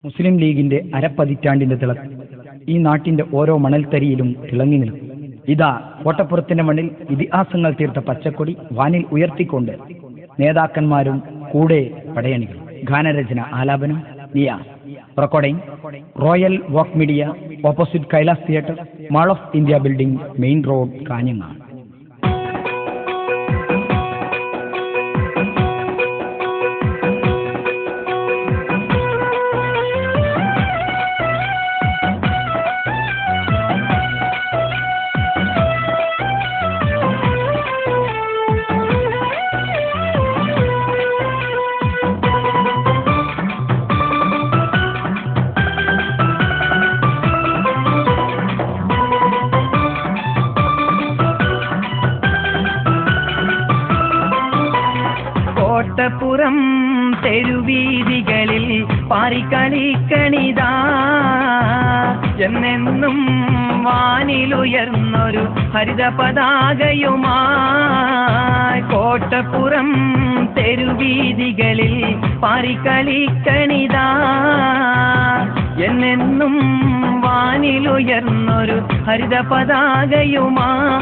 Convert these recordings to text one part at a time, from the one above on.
മുസ്ലിം ലീഗിന്റെ അരപ്പതിറ്റാണ്ടിന്റെ തിളക്കം ഈ നാട്ടിന്റെ ഓരോ മണൽത്തരിയിലും തിളങ്ങി നിൽക്കും. ഇതാ കോട്ടപ്പുറത്തിന്റെ മണ്ണിൽ ഇതിഹാസങ്ങൾ തീർത്ത പച്ചക്കൊടി വാനിൽ ഉയർത്തിക്കൊണ്ട് നേതാക്കന്മാരും കൂടെ പടയണികൾ. ഗാനരചന ആലാപനം നിയാസ്. റെക്കോർഡിംഗ് റോയൽ വോക്ക് media, opposite Kailas theatre, mall of India building, main road, Kanhangad. Kottappuram തെരുവീതികളിൽ പാറിക്കളിക്കണിതാ എന്നെന്നും വാനിലുയർന്നൊരു ഹരിത പതാകയുമായി. കോട്ടപ്പുറം തെരുവീതികളിൽ പാറിക്കളിക്കണിതാ എന്നെന്നും വാനിലുയർന്നൊരു ഹരിത പതാകയുമായി.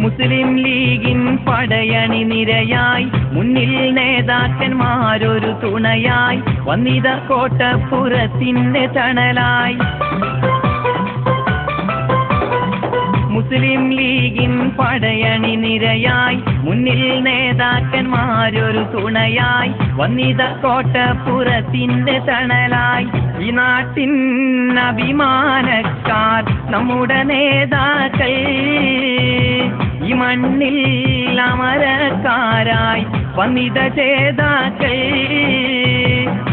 മുസ്ലിം ലീഗിൻ പടയണി നിരയായി മുന്നിൽ നേതാക്കന്മാരൊരു തുണയായി വന്നിത കോട്ടപ്പുറത്തിന്റെ തണലായി. മുസ്ലിം ലീഗിൻ പടയണി നിരയായി മുന്നിൽ നേതാക്കന്മാരൊരു തുണയായി വന്നിത കോട്ടപ്പുറത്തിന്റെ തണലായി. ഈ നാട്ടിൻ അഭിമാനക്കാർ നമ്മുടെ നേതാക്കൾ, ഈ മണ്ണിൽ അമരക്കാരായി വന്നിത ചേതാക്കൾ.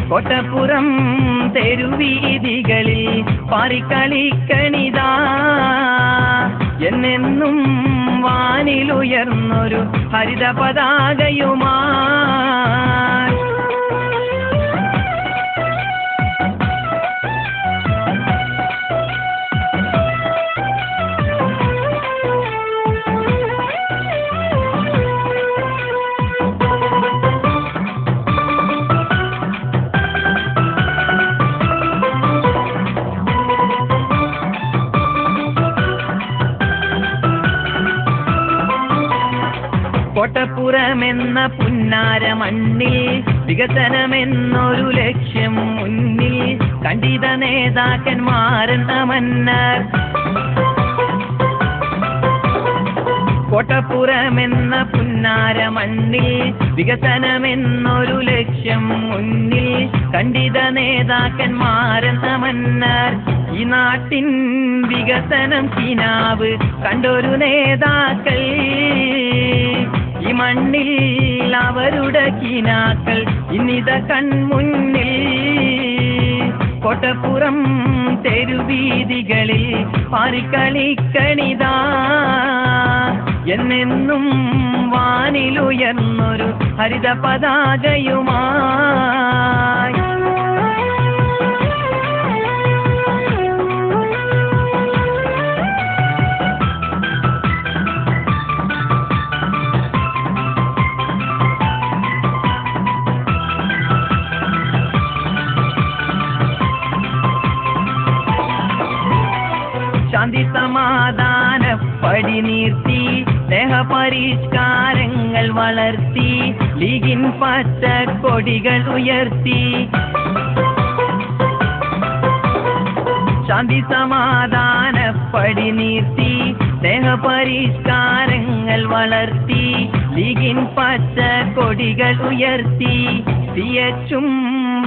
കോട്ടപ്പുറം തെരുവീതികളിൽ പാറിക്കളിക്കണിതാ എന്നെന്നും വാനിലുയർന്നൊരു ഹരിത പതാകയുമായി. കോട്ടപ്പുറമെന്ന പുന്നാര മണ്ണിൽ വികസനമെന്നൊരു ലക്ഷ്യം മുന്നിൽ കണ്ടിത നേതാക്കന്മാരെന്ന മന്നർ. കോട്ടപ്പുറമെന്ന പുന്നാര മണ്ണിൽ വികസനമെന്നൊരു ലക്ഷ്യം മുന്നിൽ കണ്ടിത നേതാക്കന്മാരെന്ന മന്നർ. ഈ നാട്ടിൻ വികസനം കിനാവ് കണ്ടൊരു നേതാക്കൾ, ഈ മണ്ണിൽ അവരുടെ കിനാക്കൾ ഇന്നിത കൺമുന്നിൽ. കോട്ടപ്പുറം തെരുവീതികളിൽ പാറിക്കളിക്കണിതാ എന്നെന്നും വാനിലുയർന്നൊരു ഹരിത പതാകയുമായി. ശാന്തി സമാധാന പടി നീർത്തി സ്നേഹപരിഷ്കാരങ്ങൾ വളർത്തി ലീഗിൻ പച്ച കൊടികൾ ഉയർത്തി. ശാന്തി സമാധാന പടി നീർത്തി സ്നേഹപരിഷ്കാരങ്ങൾ വളർത്തി ലീഗിൻ പച്ച കൊടികൾ ഉയർത്തി. തിയച്ചും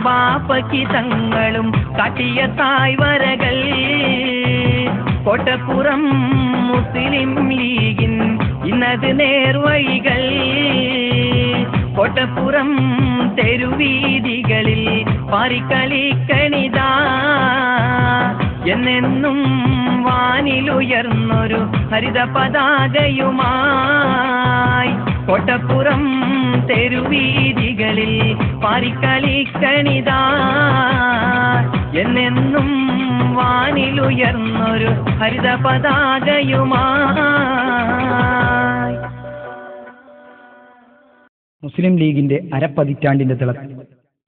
ബാപ്പയ്ക്ക് തങ്ങളും കാട്ടിയ തായ്വരകൾ കോട്ടപ്പുറം മുസ്ലിം ലീഗിൻ ഇന്നത് നേർവഴികൾ. കോട്ടപ്പുറം തെരുവീതികളിൽ പാറിക്കളിക്കണിതാ എന്നെന്നും വാനിലുയർന്നൊരു ഹരിത പതാകയുമായി. കോട്ടപ്പുറം തെരുവീതികളിൽ പാറിക്കളിക്കണിതാ എന്നെന്നും വാനിലുയർന്നൊരു ഹരിത പതാകയുമായി. മുസ്ലിം ലീഗിന്റെ അരപ്പതിറ്റാണ്ടിന്റെ തിളക്കം